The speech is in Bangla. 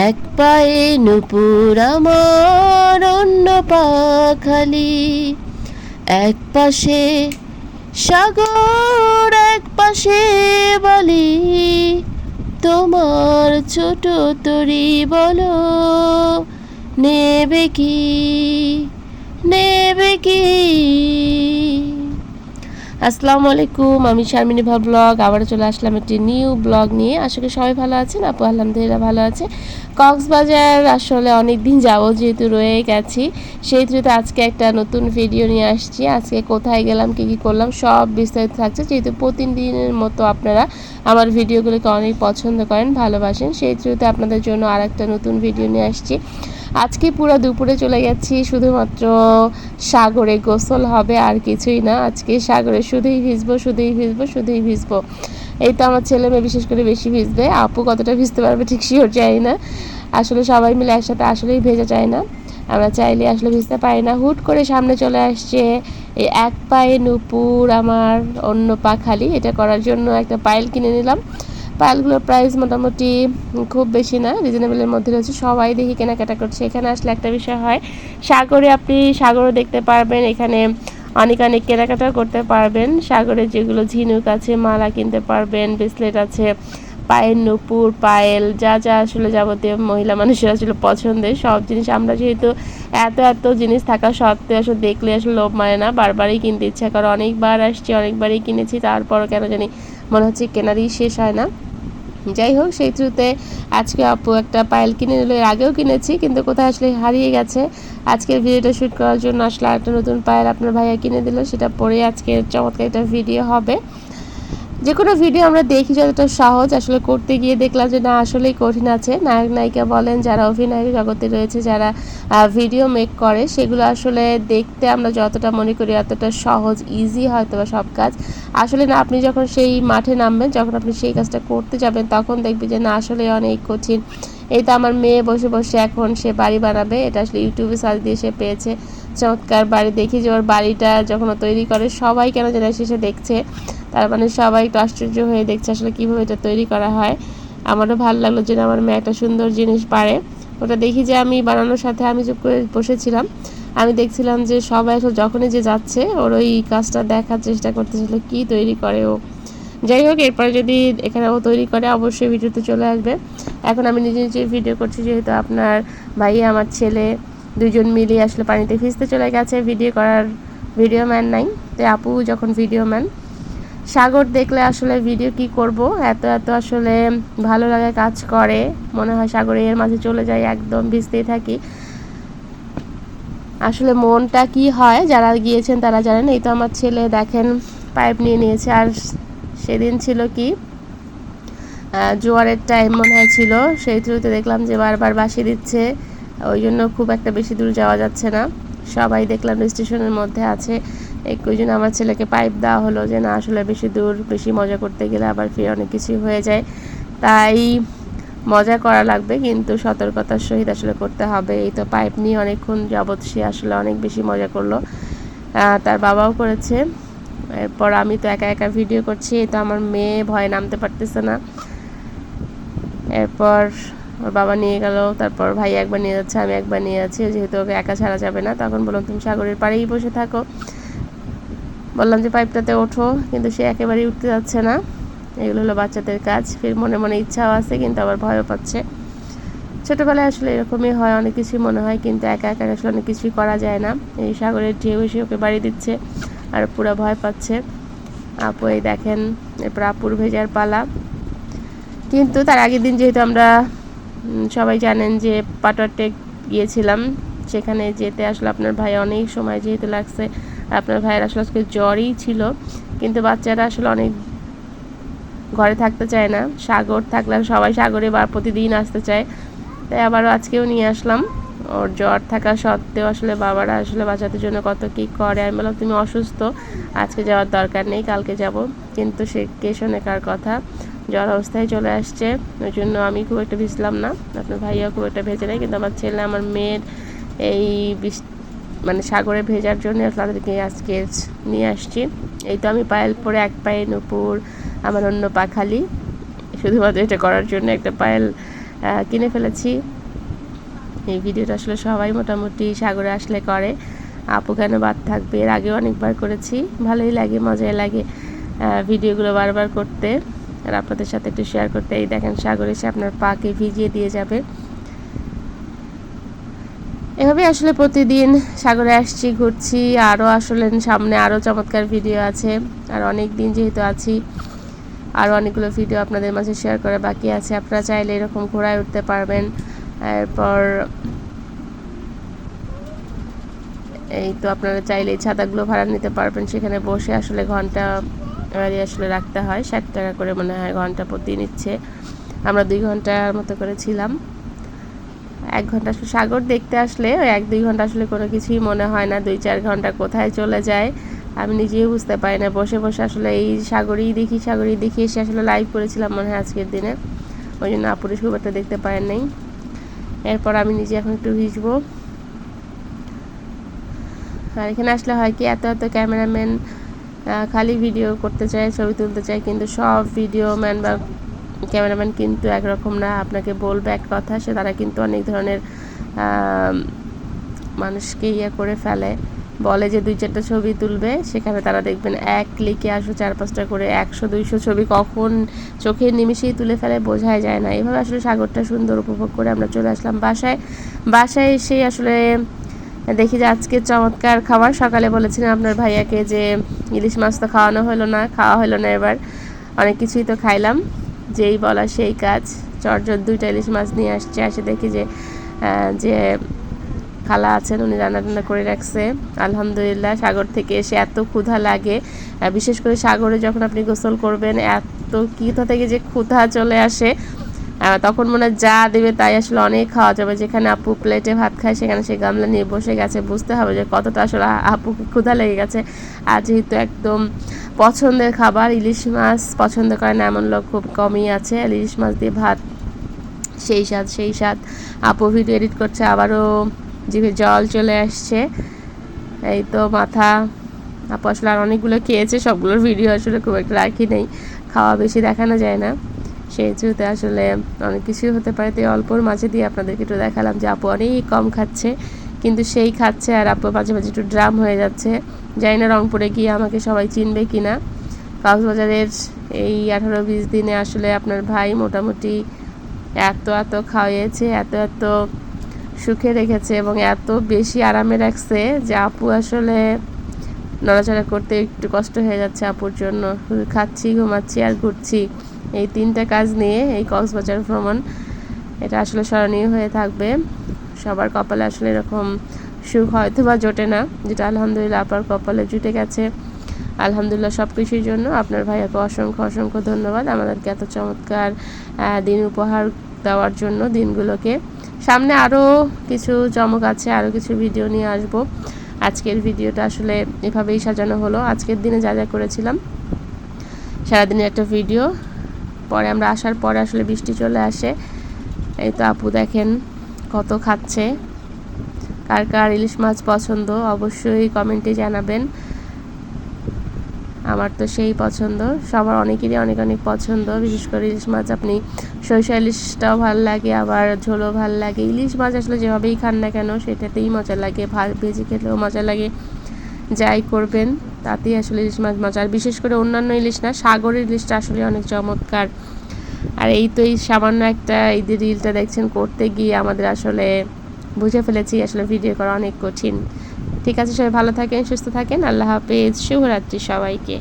এক পায়ে নূপুর আমার অন্য পা খালি, এক পাশে সাগর এক পাশে বালি, তোমার ছোট তরি বলো নেবে কি, নেবে কি। আসসালামু আলাইকুম, আমি শারমিনী ব্লগ আবার চলে আসলাম একটি নিউ ব্লগ নিয়ে। আশা করি সবাই ভালো আছেন। আপু আলহামদুলিল্লাহ ভালো আছে। কক্সবাজার আসলে অনেক দিন যাবো যেহেতু রয়ে গেছি, সেই থ্রুতে আজকে একটা নতুন ভিডিও নিয়ে আসছি। আজকে কোথায় গেলাম, কী কী করলাম সব বিস্তারিত থাকছে, যেহেতু প্রতিদিনের মতো আপনারা আমার ভিডিওগুলোকে অনেক পছন্দ করেন, ভালোবাসেন, সেই থ্রুতে আপনাদের জন্য আর একটা নতুন ভিডিও নিয়ে আসছি। আজকে পুরো দুপুরে চলে গেছি, শুধুমাত্র সাগরে গোসল হবে আর কিছুই না। আজকে সাগরে শুধুই ভিজবো, শুধুই ভিজবো, শুধুই ভিজবো। এই তো আমার ছেলে মেয়ে বিশেষ করে বেশি ভিজবে, আপু কতটা ভিজতে পারবে ঠিক শিওর চাই না। আসলে সবাই মিলে একসাথে আসলেই ভেজা যায় না, আমরা চাইলে আসলে ভিজতে পারি না। হুট করে সামনে চলে আসছে এই এক পায়ে নূপুর আমার অন্য পা খালি, এটা করার জন্য একটা পায়েল কিনে নিলাম। পায়েলগুলোর প্রাইস মোটামুটি খুব বেশি না, রিজনেবলের মধ্যে রয়েছে। সবাই দেখি কেনাকাটা করছে। এখানে আসলে একটা বিষয় হয়, সাগরে আপনি সাগরও দেখতে পারবেন, এখানে অনেক অনেক কেনাকাটাও করতে পারবেন। সাগরে যেগুলো ঝিনুক আছে, মালা কিনতে পারবেন, ব্রেসলেট আছে, পায়ের নূপুর, পায়েল, যা যা আসলে যাবতীয় মহিলা মানুষের আসলে পছন্দের সব জিনিস। আমরা যেহেতু এত এত জিনিস থাকা সত্ত্বেও আসলে দেখলে আসলে লোভ মানে না, বারবারই কিনতে ইচ্ছা করে। অনেকবার আসছি, অনেকবারই কিনেছি, তারপরও কেন জানি মনে হচ্ছে কেনারই শেষ হয় না। যাই হোক, সেই থ্রুতে আজকে আপু একটা পায়েল কিনে নিল। এর আগেও কিনেছি, কিন্তু কোথায় আসলে হারিয়ে গেছে। আজকের ভিডিওটা শ্যুট করার জন্য আসলে একটা নতুন পায়েল আপনার ভাইয়া কিনে দিল, সেটা পরে আজকে চমৎকার একটা ভিডিও হবে। যে কোনো ভিডিও আমরা দেখি যতটা সহজ, আসলে করতে গিয়ে দেখলাম যে না আসলেই কঠিন আছে। নায়ক নায়িকা বলেন, যারা অভিনয়ের জগতে রয়েছে, যারা ভিডিও মেক করে, সেগুলো আসলে দেখতে আমরা যতটা মনে করি অতটা সহজ, ইজি হয়তো বা সব কাজ আসলে না। আপনি যখন সেই মাঠে নামবেন, যখন আপনি সেই কাজটা করতে যাবেন, তখন দেখবেন যে না আসলে অনেক কঠিন। এই তো আমার মেয়ে বসে বসে এখন সে বাড়ি বানাবে। এটা আসলে ইউটিউবে সার্চ দিয়ে সে পেয়েছে চমৎকার বাড়ি। দেখি যে ওর বাড়িটা যখন ও তৈরি করে, সবাই কেন যেন এসে দেখছে, তার মানে সবাই একটু আশ্চর্য হয়ে দেখছে আসলে কীভাবে এটা তৈরি করা হয়। আমারও ভালো লাগলো যে আমার মেয়ে একটা সুন্দর জিনিস পারে। ওটা দেখি যে আমি বানানোর সাথে আমি চুপ করে বসেছিলাম, আমি দেখছিলাম যে সবাই আসলে যখনই যে যাচ্ছে ওর ওই কাজটা দেখার চেষ্টা করতেছিল কী তৈরি করে ও। যাই হোক, এরপরে যদি এখানে ও তৈরি করে অবশ্যই ভিডিওতে চলে আসবে। এখন আমি নিজে নিজে ভিডিও করছি, যেহেতু আপনার ভাইয়া আমার ছেলে দুজন মিলিয়ে আসলে পানিতে ভিজতে চলে গেছে। ভিডিও করার ভিডিও ম্যান নাই, তো আপু যখন ভিডিও ম্যান। সাগর দেখলে আসলে ভিডিও কি করব, এত এত আসলে ভালো লাগে কাজ করে, মনে হয় সাগরে এর মাঝে চলে যাই, একদম ভিজতেই থাকি। আসলে মনটা কি হয়, যারা গিয়েছেন তারা জানেন। এই তো আমার ছেলে দেখেন পাইপ নিয়ে নিয়েছে। আর সেদিন ছিল কি জোয়ারের টাইম মনে হয় ছিল, সেই থ্রুতে দেখলাম যে বারবার বাঁশি দিচ্ছে, ওই জন্য খুব একটা বেশি দূর যাওয়া যাচ্ছে না। সবাই দেখলাম স্টেশনের মধ্যে আছে, ওই জন্য আমার ছেলেকে পাইপ দেওয়া হলো যে না আসলে বেশি দূর বেশি মজা করতে গেলে আবার ফিরে অনেক কিছু হয়ে যায়, তাই মজা করা লাগবে কিন্তু সতর্কতার সহিত আসলে করতে হবে। এই তো পাইপ নিয়ে অনেকক্ষণ যাবৎ সে আসলে অনেক বেশি মজা করলো, তার বাবাও করেছে। এরপর আমি তো একা একা ভিডিও করছি, এই তো আমার মেয়ে ভয়ে নামতে পারতেছে না। এরপর ওর বাবা নিয়ে গেল, তারপর ভাই একবার নিয়ে যাচ্ছে, আমি একবার নিয়ে যাচ্ছি, যেহেতু ওকে একা ছাড়া যাবে না। তখন বললাম তুমি সাগরের পাড়েই বসে থাকো, বললাম যে পাইপটাতে ওঠো, কিন্তু সে একেবারেই উঠতে যাচ্ছে না। এগুলো হলো বাচ্চাদের কাজ। ফির মনে মনে ইচ্ছাও আছে, কিন্তু আবার ভয়ও পাচ্ছে। ছোটোবেলায় আসলে এরকমই হয়, অনেক কিছুই মনে হয়, কিন্তু একা একা আসলে অনেক কিছুই করা যায় না। এই সাগরের ঢেউ এসে ওকে বাড়ি দিচ্ছে আর পুরো ভয় পাচ্ছে। আপু এই দেখেন, এরপর আপুর ভেজার পালা। কিন্তু তার আগের দিন যেহেতু আমরা সবাই জানেন যে পাটুয়ারটেক গিয়েছিলাম, সেখানে যেতে আসলে আপনার ভাই অনেক সময় যেহেতু লাগছে। আপনার ভাইয়ের আসলে আজকে জ্বরই ছিল, কিন্তু বাচ্চারা আসলে অনেক ঘরে থাকতে চায় না। সাগর থাকলে সবাই সাগরে বা প্রতিদিন আসতে চায়, তাই আবারও আজকেও নিয়ে আসলাম। ওর জ্বর থাকা সত্ত্বেও আসলে বাবারা আসলে বাচ্চাদের জন্য কত কী করে। আমি বললাম তুমি অসুস্থ, আজকে যাওয়ার দরকার নেই, কালকে যাব। কিন্তু সে কে শোনে কার কথা, জ্বর অবস্থায় চলে আসছে। ওই জন্য আমি খুব একটা ভিজলাম না, আপনার ভাইয়াও খুব একটা ভেজে নেয়, কিন্তু আমার ছেলে আমার মেয়ের এই মানে সাগরে ভেজার জন্য তাদেরকে আজকে নিয়ে আসছি। এই তো আমি পায়েল পরে এক পায়ে নূপুর আমার অন্য পা খালি, শুধুমাত্র এটা করার জন্য একটা পায়েল কিনে ফেলেছি। এই ভিডিওটা আসলে সবাই মোটামুটি সাগরে আসলে করে, আপু কেন বাদ থাকবে, এর আগেও অনেকবার করেছি, ভালোই লাগে, মজাই লাগে ভিডিওগুলো বারবার করতে আর আপনাদের সাথে একটু শেয়ার করতে। এই দেখেন সাগরে এসে আপনার পাকে ভিজিয়ে দিয়ে যাবে। এভাবে আসলে প্রতিদিন সাগরে আসছি, ঘুরছি, আরও আসলে সামনে আরও চমৎকার ভিডিও আছে। আর অনেক দিন যেহেতু আছি, আরও অনেকগুলো ভিডিও আপনাদের মাঝে শেয়ার করা বাকি আছে। আপনারা চাইলে এরকম ঘোরায় উঠতে পারবেন। এরপর এই তো আপনারা চাইলে এই ছাতাগুলো ভাড়া নিতে পারবেন, সেখানে বসে আসলে ঘন্টা আসলে রাখতে হয়, 60 টাকা করে মনে হয় ঘন্টা প্রতি নিচ্ছে। আমরা 2 ঘন্টার মতো করে ছিলাম। 1 ঘন্টা আসলে সাগর দেখতে আসলে ওই 1-2 ঘন্টা আসলে কোনো কিছুই মনে হয় না, 2-4 ঘন্টা কোথায় চলে যায় আমি নিজেই বুঝতে পারি না। বসে বসে আসলে এই সাগরেই দেখি এসে আসলে লাইভ করেছিলাম মনে হয় আজকের দিনে, ওই জন্য আপুরে খুব একটা দেখতে পারেন নাই। এরপর আমি নিজে এখন একটু ভিজবো। আর এখানে আসলে হয় কি, এত ক্যামেরাম্যান খালি ভিডিও করতে চায়, ছবি তুলতে চায়, কিন্তু সব ভিডিও ম্যান বা ক্যামেরাম্যান কিন্তু একরকম না। আপনাকে বলবে এক কথা, সে তারা কিন্তু অনেক ধরনের মানুষকে করে ফেলে, বলে যে 2-4টা ছবি তুলবে, সেখানে তারা দেখবেন এক ক্লিকে 4-5টা করে 100-200 ছবি কখন চোখের নিমিষেই তুলে ফেলে, বোঝাই যায় না। এইভাবে আসলে সাগরটা সুন্দর উপভোগ করে আমরা চলে আসলাম বাসায় এসেই আসলে দেখি যে আজকে চমৎকার খাবার। সকালে বলেছিলাম আপনার ভাইয়াকে যে ইলিশ মাছ তো খাওয়া হলো না, এবার অনেক কিছুই তো খাইলাম, যেই বলা সেই কাজ। চটজট 2টা ইলিশ মাছ নিয়ে আসছে, আসে দেখি যে খালা আছেন, উনি রান্না করে রাখছে। আলহামদুলিল্লাহ, সাগর থেকে এসে এত ক্ষুধা লাগে, বিশেষ করে সাগরে যখন আপনি গোসল করবেন, এত কোথা থেকে যে ক্ষুধা চলে আসে, তখন মনে হয় যা দেবে তাই আসলে অনেক খাওয়া যাবে। যেখানে আপু প্লেটে ভাত খায়, সেখানে সে গামলা নিয়ে বসে গেছে, বুঝতে হবে যে কতটা আসলে আপুকে ক্ষুধা লেগে গেছে। আর যেহেতু একদম পছন্দের খাবার, ইলিশ মাছ পছন্দ করে না এমন লোক খুব কমই আছে। ইলিশ মাছ দিয়ে ভাত, সেই স্বাদ। আপু ভিডিও এডিট করছে, আবারও জিভে জল চলে আসছে। এই তো মাথা, আপু আসলে আর অনেকগুলো খেয়েছে, সবগুলোর ভিডিও আসলে খুব একটা রাখি নেই, খাওয়া বেশি দেখানো যায় না, সেই জুতে আসলে অনেক কিছুই হতে পারে। তো অল্পর মাঝে দিয়ে আপনাদেরকে একটু দেখালাম যে আপু অনেক কম খাচ্ছে, কিন্তু সেই খাচ্ছে। আর আপু মাঝে মাঝে একটু ড্রাম হয়ে যাচ্ছে। জানি না রংপুরে গিয়ে আমাকে সবাই চিনবে কিনা। কক্সবাজারের এই 18-20 দিনে আসলে আপনার ভাই মোটামুটি এত খাওয়াইয়েছে, এত সুখে রেখেছে এবং এত বেশি আরামে রাখছে যে আপু আসলে নড়াচড়া করতে একটু কষ্ট হয়ে যাচ্ছে আপুর জন্য। খাচ্ছি, ঘুমাচ্ছি আর ঘুরছি, এই 3টা কাজ নিয়ে এই কক্সবাজার ভ্রমণ, এটা আসলে স্মরণীয় হয়ে থাকবে। সবার কপালে আসলে এরকম সুখ হয়তো বা জোটে না, যেটা আলহামদুলিল্লাহ আপনার কপালে জুটে গেছে। আলহামদুলিল্লাহ সব কিছুর জন্য আপনার ভাইয়াকে অসংখ্য ধন্যবাদ, আমাদেরকে এত চমৎকার দিন উপহার দেওয়ার জন্য। দিনগুলোকে সামনে আরও কিছু চমক আছে, আরও কিছু ভিডিও নিয়ে আসব। আজকের ভিডিওটা আসলে এভাবেই সাজানো হলো, আজকের দিনে যা করেছিলাম সারাদিনের একটা ভিডিও। পরে আমরা আসার পরে আসলে বৃষ্টি চলে আসে। এই তো আপু দেখেন কত খাচ্ছে। কার ইলিশ মাছ পছন্দ অবশ্যই কমেন্টে জানাবেন। আমার তো সেই পছন্দ, সবার অনেকেরই অনেক পছন্দ। বিশেষ করে ইলিশ মাছ, আপনি সরিষা ইলিশটাও ভালো লাগে, আবার ঝোলও ভালো লাগে। ইলিশ মাছ আসলে যেভাবেই খান না কেন সেটাতেই মজা লাগে, ভেজে খেলেও মজা লাগে, যাই করবেন তাতেই আসলে ইলিশ মাছ মজা। আর বিশেষ করে অন্যান্য ইলিশ না, সাগরের ইলিশটা আসলে অনেক চমৎকার। আর এই তো এই সামান্য একটা ঈদের রিলটা দেখছেন, করতে গিয়ে আমাদের আসলে বুঝে ফেলেছি আসলে ভিডিও করা অনেক কঠিন। ঠিক আছে, সবাই ভালো থাকেন, সুস্থ থাকেন, আল্লাহ হাফেজ, শুভরাত্রি সবাইকে।